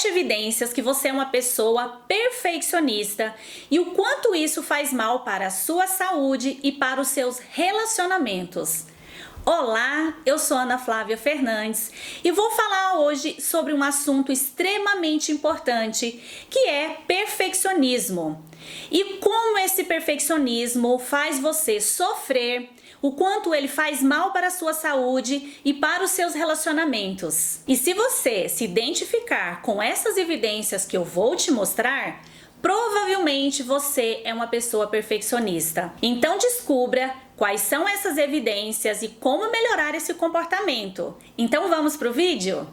7 evidências que você é uma pessoa perfeccionista e o quanto isso faz mal para a sua saúde e para os seus relacionamentos. Olá, eu sou Ana Flávia Fernandes e vou falar hoje sobre um assunto extremamente importante, que é perfeccionismo. E como esse perfeccionismo faz você sofrer, o quanto ele faz mal para a sua saúde e para os seus relacionamentos. E se você se identificar com essas evidências que eu vou te mostrar, provavelmente você é uma pessoa perfeccionista. Então descubra quais são essas evidências e como melhorar esse comportamento. Então vamos pro vídeo?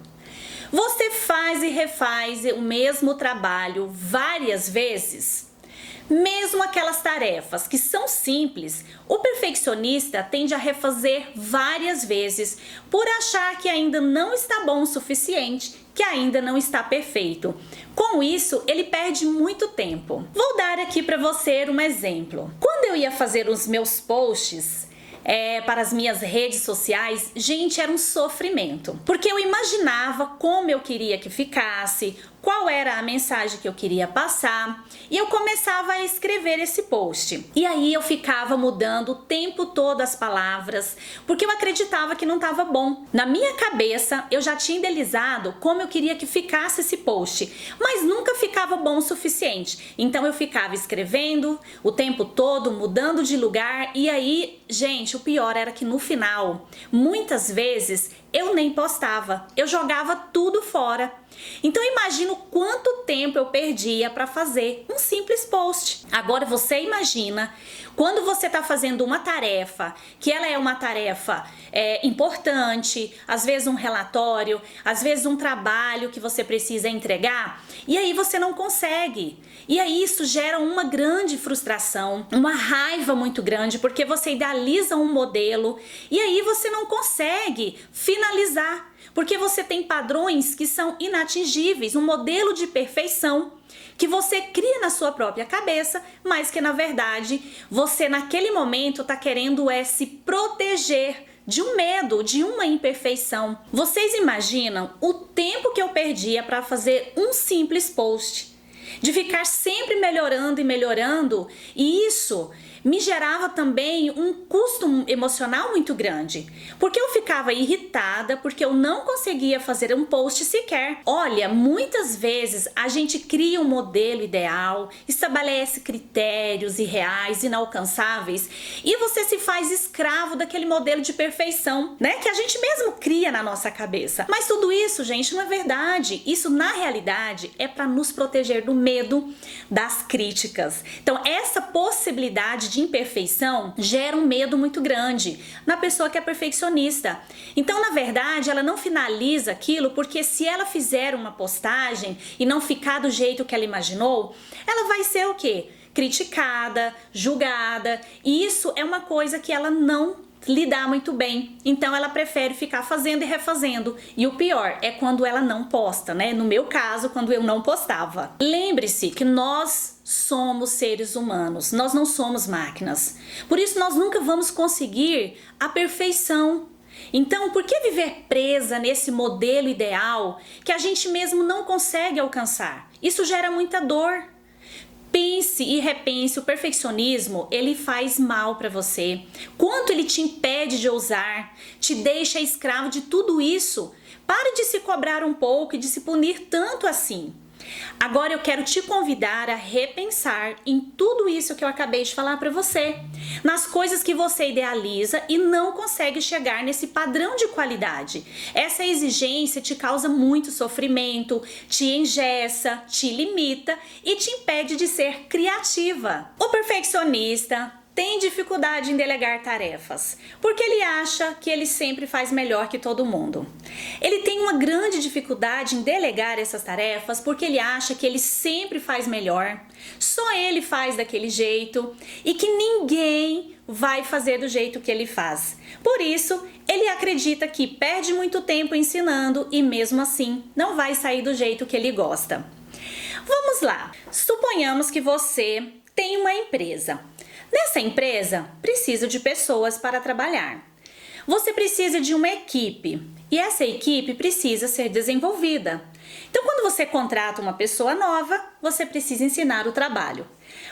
Você faz e refaz o mesmo trabalho várias vezes? Mesmo aquelas tarefas que são simples, o perfeccionista tende a refazer várias vezes por achar que ainda não está bom o suficiente, que ainda não está perfeito. Com isso, ele perde muito tempo. Vou dar aqui para você um exemplo. Quando eu ia fazer os meus posts para as minhas redes sociais, gente, era um sofrimento. Porque eu imaginava como eu queria que ficasse, qual era a mensagem que eu queria passar, e eu começava a escrever esse post. E aí eu ficava mudando o tempo todo as palavras, porque eu acreditava que não estava bom. Na minha cabeça, eu já tinha idealizado como eu queria que ficasse esse post, mas nunca ficava bom o suficiente. Então eu ficava escrevendo o tempo todo, mudando de lugar, e aí, gente, o pior era que no final, muitas vezes, eu nem postava, eu jogava tudo fora. Então imagina o quanto tempo eu perdia para fazer um simples post. Agora você imagina quando você está fazendo uma tarefa, que ela é uma tarefa importante, às vezes um relatório, às vezes um trabalho que você precisa entregar, e aí você não consegue. E aí isso gera uma grande frustração, uma raiva muito grande, porque você idealiza um modelo e aí você não consegue finalizar, porque você tem padrões que são inatingíveis, um modelo de perfeição que você cria na sua própria cabeça, mas que na verdade você naquele momento está querendo se proteger de um medo, de uma imperfeição. Vocês imaginam o tempo que eu perdia para fazer um simples post? De ficar sempre melhorando e melhorando, e isso me gerava também um custo emocional muito grande, porque eu ficava irritada porque eu não conseguia fazer um post sequer. Olha, muitas vezes a gente cria um modelo ideal, estabelece critérios irreais, inalcançáveis, e você se faz escravo daquele modelo de perfeição, né? Que a gente mesmo cria na nossa cabeça. Mas tudo isso, gente, não é verdade. Isso, na realidade, é para nos proteger do medo das críticas. Então, essa possibilidade de imperfeição gera um medo muito grande na pessoa que é perfeccionista. Então, na verdade, ela não finaliza aquilo porque se ela fizer uma postagem e não ficar do jeito que ela imaginou, ela vai ser o quê? Criticada, julgada, e isso é uma coisa que ela não lidar muito bem. Então ela prefere ficar fazendo e refazendo. E o pior é quando ela não posta, né? No meu caso, quando eu não postava. Lembre-se que nós somos seres humanos, nós não somos máquinas. Por isso nós nunca vamos conseguir a perfeição. Então, por que viver presa nesse modelo ideal que a gente mesmo não consegue alcançar? Isso gera muita dor. Pense e repense, o perfeccionismo, ele faz mal para você. Quanto ele te impede de ousar, te deixa escravo de tudo isso. Pare de se cobrar um pouco e de se punir tanto assim. Agora eu quero te convidar a repensar em tudo isso que eu acabei de falar para você, nas coisas que você idealiza e não consegue chegar nesse padrão de qualidade. Essa exigência te causa muito sofrimento, te engessa, te limita e te impede de ser criativa. O perfeccionista tem dificuldade em delegar tarefas, porque ele acha que ele sempre faz melhor que todo mundo. Ele tem uma grande dificuldade em delegar essas tarefas porque ele acha que ele sempre faz melhor, só ele faz daquele jeito e que ninguém vai fazer do jeito que ele faz. Por isso, ele acredita que perde muito tempo ensinando e mesmo assim não vai sair do jeito que ele gosta. Vamos lá, suponhamos que você tem uma empresa. Nessa empresa, precisa de pessoas para trabalhar. Você precisa de uma equipe e essa equipe precisa ser desenvolvida. Então, quando você contrata uma pessoa nova, você precisa ensinar o trabalho.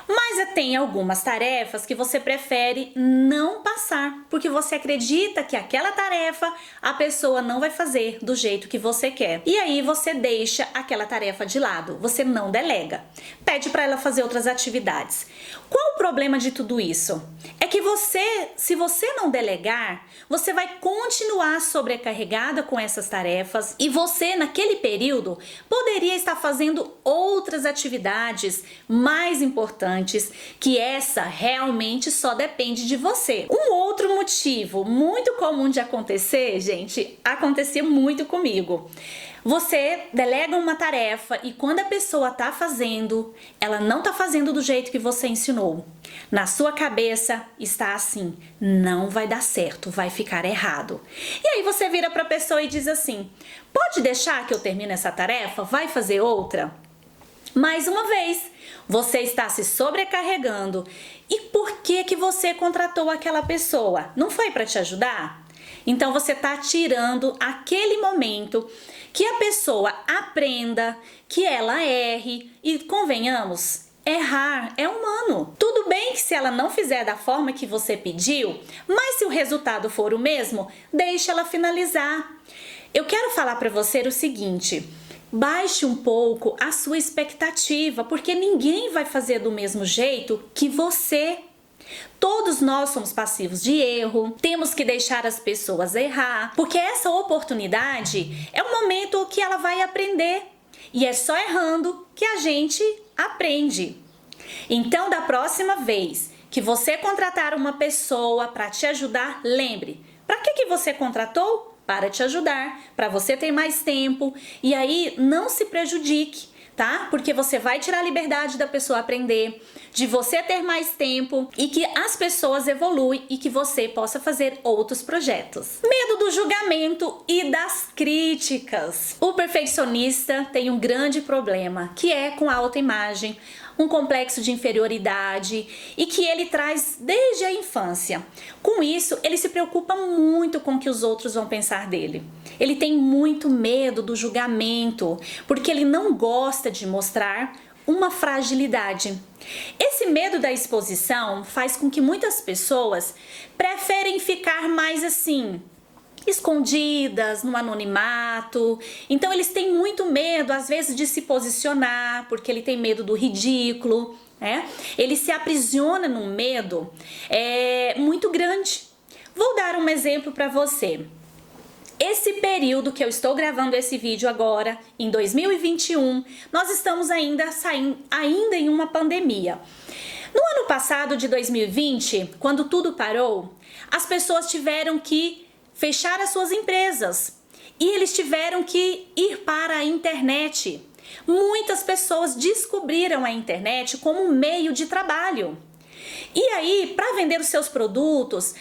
Mas tem algumas tarefas que você prefere não passar, porque você acredita que aquela tarefa a pessoa não vai fazer do jeito que você quer. E aí você deixa aquela tarefa de lado, você não delega. Pede para ela fazer outras atividades. Qual o problema de tudo isso? É que se você não delegar, você vai continuar sobrecarregada com essas tarefas e você, naquele período, poderia estar fazendo outras atividades mais importantes, que essa realmente só depende de você. Um outro motivo muito comum de acontecer, gente, acontecia muito comigo. Você delega uma tarefa e quando a pessoa está fazendo, ela não está fazendo do jeito que você ensinou. Na sua cabeça está assim, não vai dar certo, vai ficar errado. E aí você vira para a pessoa e diz assim, pode deixar que eu termine essa tarefa? Vai fazer outra? Mais uma vez, você está se sobrecarregando. E por que você contratou aquela pessoa? Não foi para te ajudar? Então você está tirando aquele momento que a pessoa aprenda, que ela erre e convenhamos, errar é humano. Tudo bem que se ela não fizer da forma que você pediu, mas se o resultado for o mesmo, deixe ela finalizar. Eu quero falar para você o seguinte, baixe um pouco a sua expectativa, porque ninguém vai fazer do mesmo jeito que você. Todos nós somos passivos de erro, temos que deixar as pessoas errar, porque essa oportunidade é um momento que ela vai aprender e é só errando que a gente aprende. Então, da próxima vez que você contratar uma pessoa para te ajudar, lembre, para que você contratou? Para te ajudar, para você ter mais tempo e aí não se prejudique, tá? Porque você vai tirar a liberdade da pessoa aprender, de você ter mais tempo e que as pessoas evoluem e que você possa fazer outros projetos. Medo do julgamento e das críticas. O perfeccionista tem um grande problema, que é com a autoimagem, um complexo de inferioridade e que ele traz desde a infância. Com isso, ele se preocupa muito com o que os outros vão pensar dele. Ele tem muito medo do julgamento, porque ele não gosta de mostrar uma fragilidade. Esse medo da exposição faz com que muitas pessoas preferem ficar mais assim, escondidas, no anonimato. Então eles têm muito medo, às vezes, de se posicionar, porque ele tem medo do ridículo, né? Ele se aprisiona num medo muito grande. Vou dar um exemplo para você. Esse período que eu estou gravando esse vídeo agora, em 2021, nós estamos ainda em uma pandemia. No ano passado, de 2020, quando tudo parou, as pessoas tiveram que fechar as suas empresas e eles tiveram que ir para a internet. Muitas pessoas descobriram a internet como um meio de trabalho. E aí, para vender os seus produtos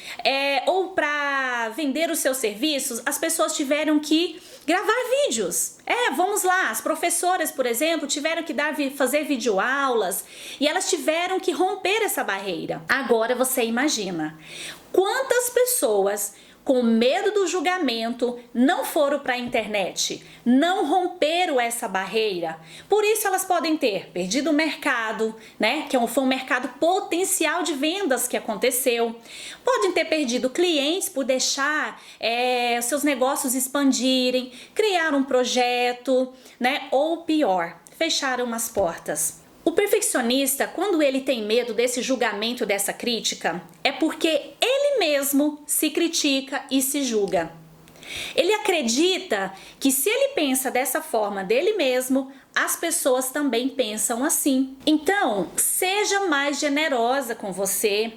ou para vender os seus serviços, as pessoas tiveram que gravar vídeos. Vamos lá, as professoras, por exemplo, tiveram que fazer videoaulas e elas tiveram que romper essa barreira. Agora você imagina quantas pessoas com medo do julgamento não foram para a internet, não romperam essa barreira. Por isso elas podem ter perdido o mercado, né? Que foi um mercado potencial de vendas que aconteceu. Podem ter perdido clientes por deixar seus negócios expandirem, criar um projeto, né? Ou pior, fecharam umas portas. O perfeccionista, quando ele tem medo desse julgamento, dessa crítica, é porque ele mesmo se critica e se julga. Ele acredita que se ele pensa dessa forma dele mesmo, as pessoas também pensam assim. Então, seja mais generosa com você,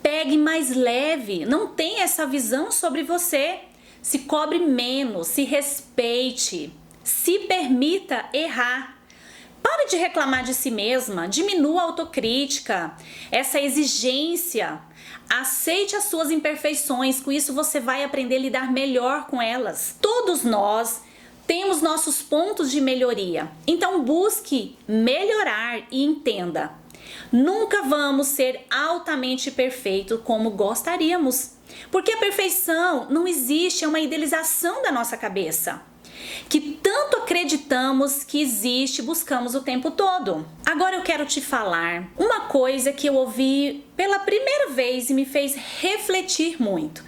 pegue mais leve, não tenha essa visão sobre você, se cobre menos, se respeite, se permita errar. Pare de reclamar de si mesma, diminua a autocrítica, essa exigência. Aceite as suas imperfeições, com isso você vai aprender a lidar melhor com elas. Todos nós temos nossos pontos de melhoria, então busque melhorar e entenda. Nunca vamos ser altamente perfeitos como gostaríamos, porque a perfeição não existe, é uma idealização da nossa cabeça, que tanto acreditamos que existe, buscamos o tempo todo. Agora eu quero te falar uma coisa que eu ouvi pela primeira vez e me fez refletir muito.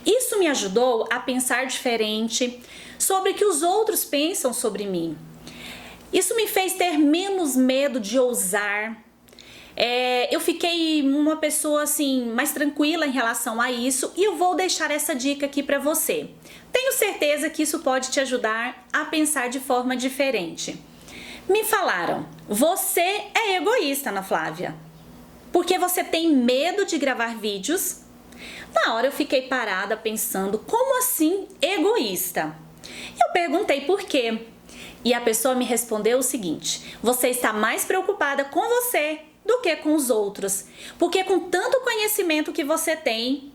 Isso me ajudou a pensar diferente sobre o que os outros pensam sobre mim. Isso me fez ter menos medo de ousar. Eu fiquei uma pessoa assim mais tranquila em relação a isso e eu vou deixar essa dica aqui para você. Tenho certeza que isso pode te ajudar a pensar de forma diferente. Me falaram: você é egoísta, Ana Flávia, porque você tem medo de gravar vídeos? Na hora eu fiquei parada pensando, como assim egoísta? Eu perguntei por quê. E a pessoa me respondeu o seguinte: você está mais preocupada com você do que com os outros, porque com tanto conhecimento que você tem,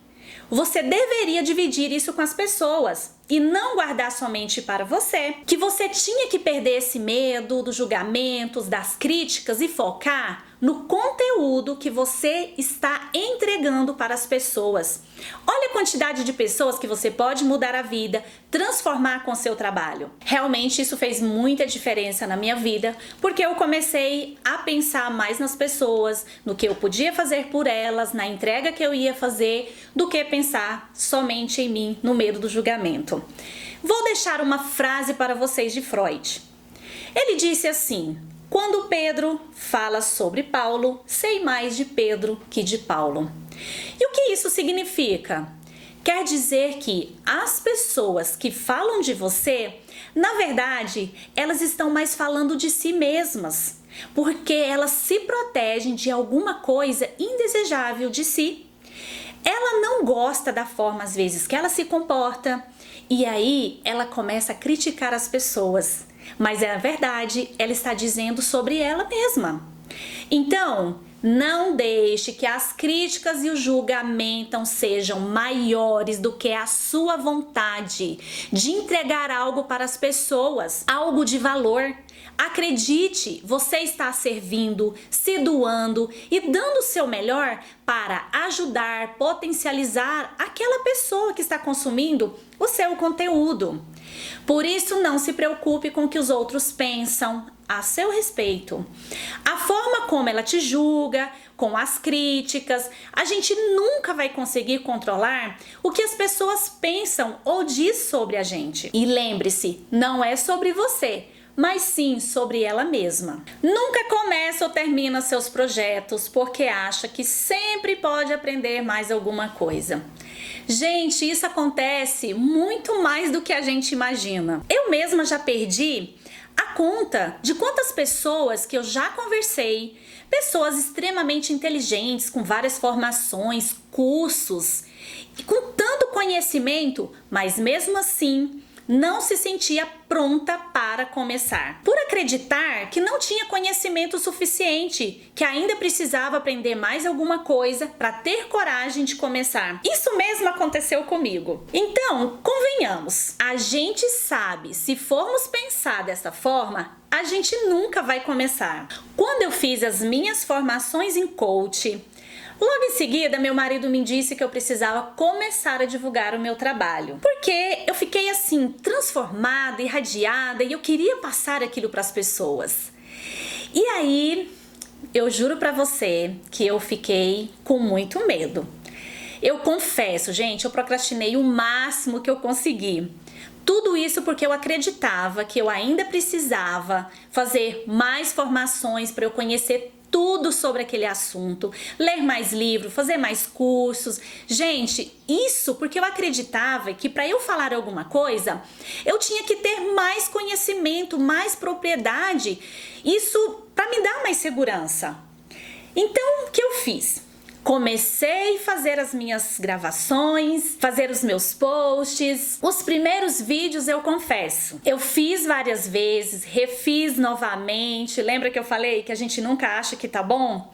você deveria dividir isso com as pessoas e não guardar somente para você. Que você tinha que perder esse medo dos julgamentos, das críticas e focar no conteúdo que você está entregando para as pessoas. Olha a quantidade de pessoas que você pode mudar a vida, transformar com seu trabalho. Realmente isso fez muita diferença na minha vida, porque eu comecei a pensar mais nas pessoas, no que eu podia fazer por elas, na entrega que eu ia fazer, do que pensar somente em mim, no medo do julgamento. Vou deixar uma frase para vocês de Freud. Ele disse assim: quando Pedro fala sobre Paulo, sei mais de Pedro que de Paulo. E o que isso significa? Quer dizer que as pessoas que falam de você, na verdade, elas estão mais falando de si mesmas, porque elas se protegem de alguma coisa indesejável de si. Ela não gosta da forma, às vezes, que ela se comporta, e aí ela começa a criticar as pessoas. Mas na verdade, ela está dizendo sobre ela mesma. Então, não deixe que as críticas e o julgamento sejam maiores do que a sua vontade de entregar algo para as pessoas, algo de valor. Acredite, você está servindo, se doando e dando o seu melhor para ajudar, potencializar aquela pessoa que está consumindo o seu conteúdo. Por isso, não se preocupe com o que os outros pensam a seu respeito. A forma como ela te julga, com as críticas, a gente nunca vai conseguir controlar o que as pessoas pensam ou diz sobre a gente. E lembre-se, não é sobre você, mas sim sobre ela mesma. Nunca começa ou termina seus projetos porque acha que sempre pode aprender mais alguma coisa. Gente, isso acontece muito mais do que a gente imagina. Eu mesma já perdi a conta de quantas pessoas que eu já conversei, pessoas extremamente inteligentes, com várias formações, cursos, e com tanto conhecimento, mas mesmo assim não se sentia pronta para começar. Por acreditar que não tinha conhecimento suficiente, que ainda precisava aprender mais alguma coisa para ter coragem de começar. Isso mesmo aconteceu comigo. Então, convenhamos, a gente sabe, se formos pensar dessa forma, a gente nunca vai começar. Quando eu fiz as minhas formações em coach, logo em seguida, meu marido me disse que eu precisava começar a divulgar o meu trabalho. Porque eu fiquei assim, transformada, irradiada, e eu queria passar aquilo para as pessoas. E aí, eu juro para você que eu fiquei com muito medo. Eu confesso, gente, eu procrastinei o máximo que eu consegui. Tudo isso porque eu acreditava que eu ainda precisava fazer mais formações para eu conhecer tudo sobre aquele assunto, ler mais livros, fazer mais cursos. Gente, isso porque eu acreditava que para eu falar alguma coisa, eu tinha que ter mais conhecimento, mais propriedade. Isso para me dar mais segurança. Então, o que eu fiz? Comecei a fazer as minhas gravações, fazer os meus posts. Os primeiros vídeos, eu confesso, eu fiz várias vezes, refiz novamente. Lembra que eu falei que a gente nunca acha que tá bom?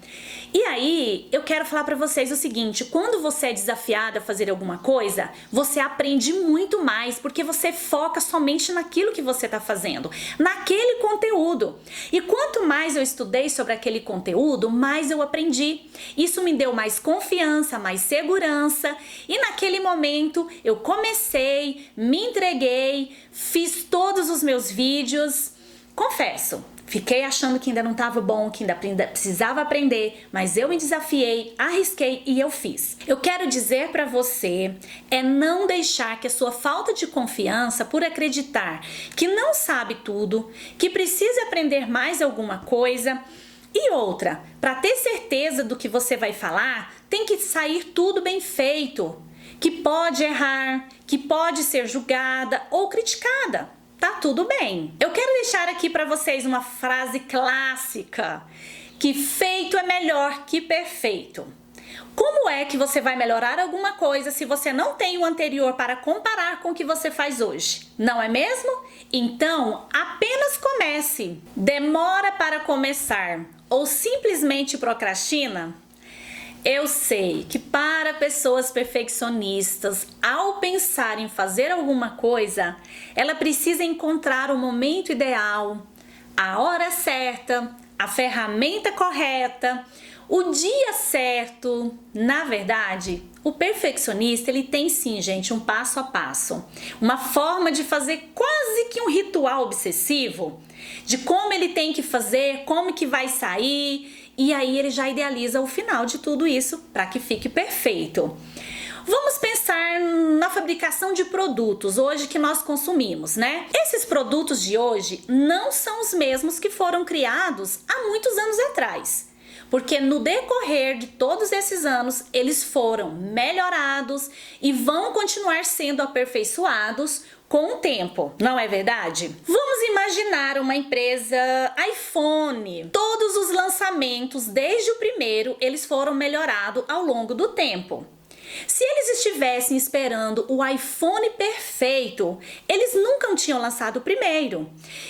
E aí, eu quero falar pra vocês o seguinte, quando você é desafiada a fazer alguma coisa, você aprende muito mais, porque você foca somente naquilo que você tá fazendo, naquele conteúdo. E quanto mais eu estudei sobre aquele conteúdo, mais eu aprendi. Isso me deu mais confiança, mais segurança, e naquele momento eu comecei, me entreguei, fiz todos os meus vídeos. Confesso, fiquei achando que ainda não estava bom, que ainda precisava aprender, mas eu me desafiei, arrisquei e eu fiz. Eu quero dizer para você não deixar que a sua falta de confiança por acreditar que não sabe tudo, que precisa aprender mais alguma coisa. E outra, para ter certeza do que você vai falar, tem que sair tudo bem feito, que pode errar, que pode ser julgada ou criticada. Tá tudo bem. Eu quero deixar aqui para vocês uma frase clássica, que feito é melhor que perfeito. Como é que você vai melhorar alguma coisa se você não tem o anterior para comparar com o que você faz hoje? Não é mesmo? Então, apenas comece. Demora para começar ou simplesmente procrastina? Eu sei que para pessoas perfeccionistas, ao pensar em fazer alguma coisa, ela precisa encontrar o momento ideal, a hora certa, a ferramenta correta, o dia certo. Na verdade, o perfeccionista, ele tem sim, gente, um passo a passo, uma forma de fazer quase que um ritual obsessivo, de como ele tem que fazer, como que vai sair. E aí ele já idealiza o final de tudo isso para que fique perfeito. Vamos pensar na fabricação de produtos hoje que nós consumimos, né? Esses produtos de hoje não são os mesmos que foram criados há muitos anos atrás. Porque no decorrer de todos esses anos, eles foram melhorados e vão continuar sendo aperfeiçoados com o tempo, não é verdade? Vamos imaginar uma empresa iPhone. Todos os lançamentos, desde o primeiro, eles foram melhorados ao longo do tempo. Se eles estivessem esperando o iPhone perfeito, eles nunca tinham lançado o primeiro.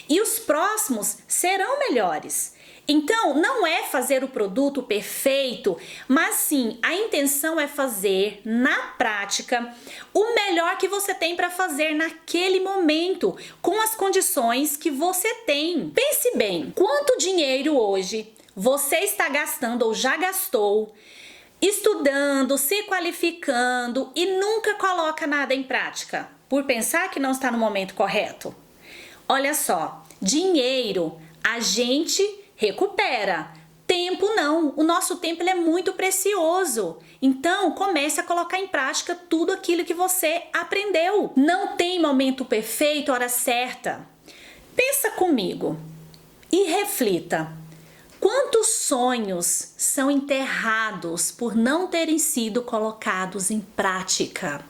E os próximos serão melhores. Então, não é fazer o produto perfeito, mas sim, a intenção é fazer, na prática, o melhor que você tem para fazer naquele momento, com as condições que você tem. Pense bem, quanto dinheiro hoje você está gastando ou já gastou, estudando, se qualificando e nunca coloca nada em prática, por pensar que não está no momento correto? Olha só, dinheiro a gente recupera, tempo não. O nosso tempo ele é muito precioso. Então comece a colocar em prática tudo aquilo que você aprendeu. Não tem momento perfeito, hora certa. Pensa comigo e reflita. Quantos sonhos são enterrados por não terem sido colocados em prática?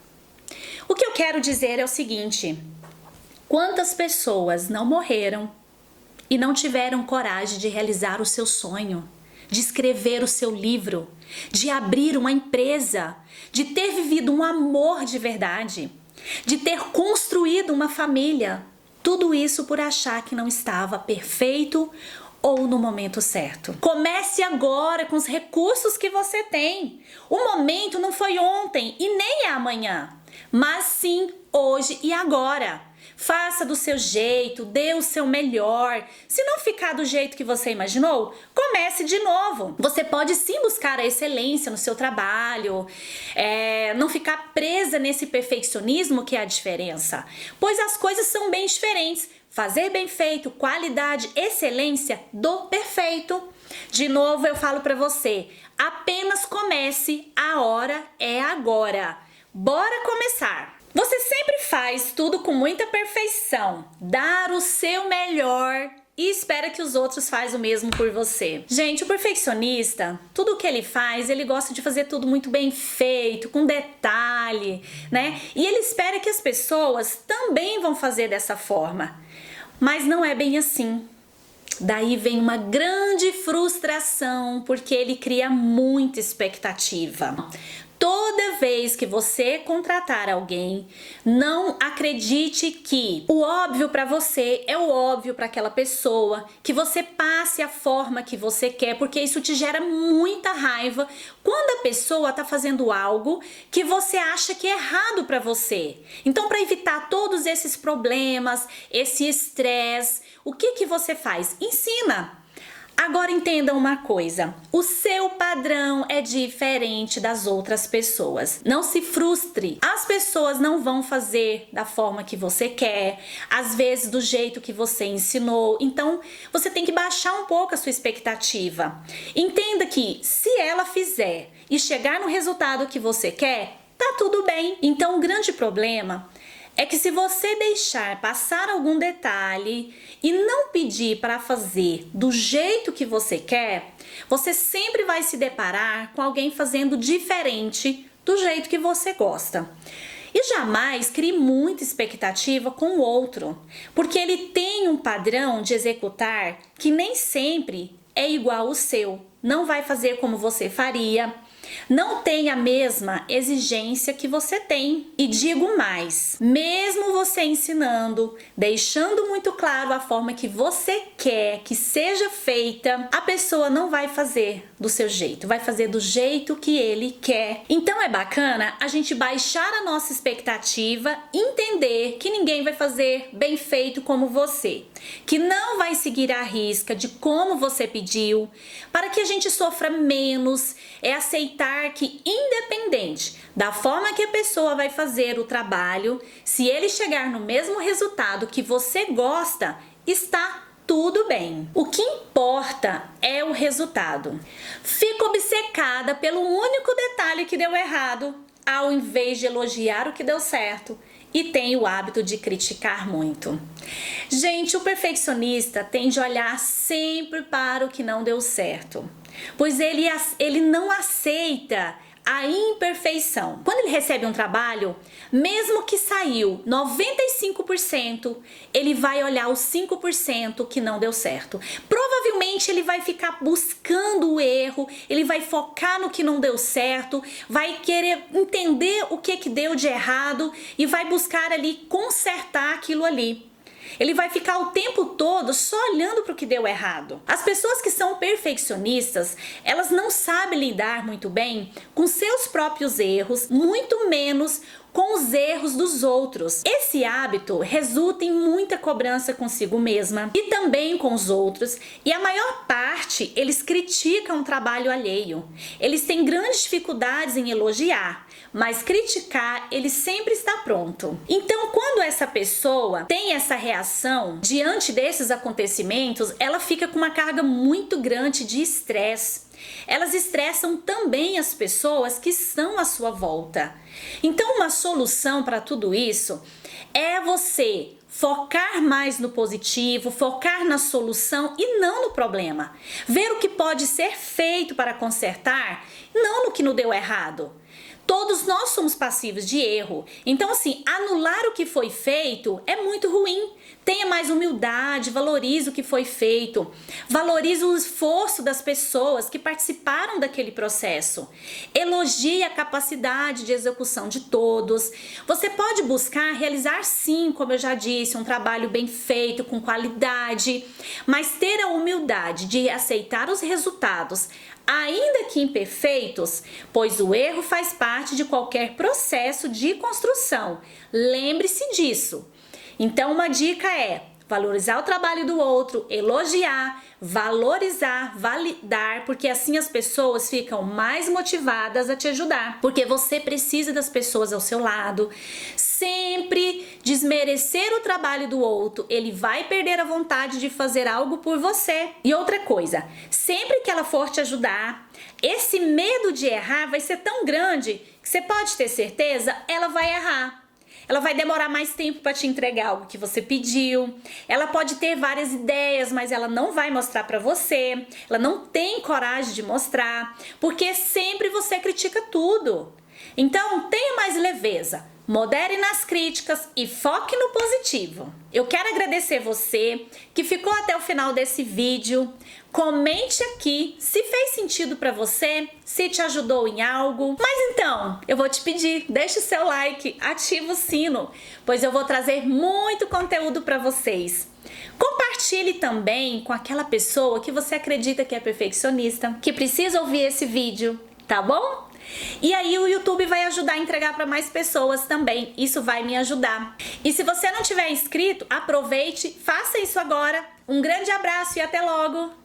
O que eu quero dizer é o seguinte: quantas pessoas não morreram e não tiveram coragem de realizar o seu sonho, de escrever o seu livro, de abrir uma empresa, de ter vivido um amor de verdade, de ter construído uma família? Tudo isso por achar que não estava perfeito ou no momento certo. Comece agora com os recursos que você tem. O momento não foi ontem e nem é amanhã, mas sim hoje e agora. Faça do seu jeito, dê o seu melhor. Se não ficar do jeito que você imaginou, comece de novo. Você pode sim buscar a excelência no seu trabalho, não ficar presa nesse perfeccionismo que é a diferença, pois as coisas são bem diferentes. Fazer bem feito, qualidade, excelência do perfeito. De novo eu falo para você, apenas comece, a hora é agora. Bora começar! Você sempre faz tudo com muita perfeição, dar o seu melhor e espera que os outros façam o mesmo por você. Gente, o perfeccionista, tudo que ele faz, ele gosta de fazer tudo muito bem feito, com detalhe, né? E ele espera que as pessoas também vão fazer dessa forma. Mas não é bem assim. Daí vem uma grande frustração, porque ele cria muita expectativa. Toda vez que você contratar alguém, não acredite que o óbvio para você é o óbvio para aquela pessoa, que você passe a forma que você quer, porque isso te gera muita raiva quando a pessoa está fazendo algo que você acha que é errado para você. Então, para evitar todos esses problemas, esse estresse, o que você faz? Ensina. Agora entenda uma coisa, o seu padrão é diferente das outras pessoas. Não se frustre, as pessoas não vão fazer da forma que você quer, às vezes do jeito que você ensinou, então você tem que baixar um pouco a sua expectativa. Entenda que se ela fizer e chegar no resultado que você quer, tá tudo bem. Então o grande problema é que se você deixar passar algum detalhe e não pedir para fazer do jeito que você quer, você sempre vai se deparar com alguém fazendo diferente do jeito que você gosta. E jamais crie muita expectativa com o outro, porque ele tem um padrão de executar que nem sempre é igual ao seu. Não vai fazer como você faria. Não tem a mesma exigência que você tem. E digo mais, mesmo você ensinando, deixando muito claro a forma que você quer que seja feita, a pessoa não vai fazer do seu jeito, vai fazer do jeito que ele quer. Então é bacana a gente baixar a nossa expectativa, entender que ninguém vai fazer bem feito como você, que não vai seguir a risca de como você pediu, para que a gente sofra menos, é aceitar que independente da forma que a pessoa vai fazer o trabalho, se ele chegar no mesmo resultado que você gosta, está tudo bem. O que importa é o resultado. Fico obcecada pelo único detalhe que deu errado, ao invés de elogiar o que deu certo. E tem o hábito de criticar muito. Gente, o perfeccionista tende a olhar sempre para o que não deu certo, pois ele não aceita a imperfeição. Quando ele recebe um trabalho, mesmo que saiu 95%, ele vai olhar os 5% que não deu certo. Provavelmente ele vai ficar buscando o erro, ele vai focar no que não deu certo, vai querer entender o que deu de errado e vai buscar ali consertar aquilo ali. Ele vai ficar o tempo todo só olhando para o que deu errado. As pessoas que são perfeccionistas, elas não sabem lidar muito bem com seus próprios erros, muito menos com os erros dos outros. Esse hábito resulta em muita cobrança consigo mesma e também com os outros, e a maior parte eles criticam o trabalho alheio. Eles têm grandes dificuldades em elogiar, mas criticar ele sempre está pronto. Então, quando essa pessoa tem essa reação diante desses acontecimentos, ela fica com uma carga muito grande de estresse. Elas estressam também as pessoas que estão à sua volta. Então, uma solução para tudo isso é você focar mais no positivo, focar na solução e não no problema. Ver o que pode ser feito para consertar, não no que não deu errado. Todos nós somos passíveis de erro. Então, assim, anular o que foi feito é muito ruim. Tenha mais humildade, valorize o que foi feito. Valorize o esforço das pessoas que participaram daquele processo. Elogie a capacidade de execução de todos. Você pode buscar realizar, sim, como eu já disse, um trabalho bem feito, com qualidade, mas ter a humildade de aceitar os resultados, ainda que imperfeitos, pois o erro faz parte de qualquer processo de construção. Lembre-se disso. Então, uma dica é valorizar o trabalho do outro, elogiar, valorizar, validar, porque assim as pessoas ficam mais motivadas a te ajudar, porque você precisa das pessoas ao seu lado. Sempre desmerecer o trabalho do outro, ele vai perder a vontade de fazer algo por você. E outra coisa, sempre que ela for te ajudar, esse medo de errar vai ser tão grande que você pode ter certeza, ela vai errar. Ela vai demorar mais tempo para te entregar algo que você pediu. Ela pode ter várias ideias, mas ela não vai mostrar para você. Ela não tem coragem de mostrar, porque sempre você critica tudo. Então, tenha mais leveza. Modere nas críticas e foque no positivo. Eu quero agradecer você que ficou até o final desse vídeo. Comente aqui se fez sentido para você, se te ajudou em algo. Mas então, eu vou te pedir, deixa o seu like, ativa o sino, pois eu vou trazer muito conteúdo para vocês. Compartilhe também com aquela pessoa que você acredita que é perfeccionista, que precisa ouvir esse vídeo, tá bom? E aí o YouTube vai ajudar a entregar para mais pessoas também, isso vai me ajudar. E se você não tiver inscrito, aproveite, faça isso agora. Um grande abraço e até logo!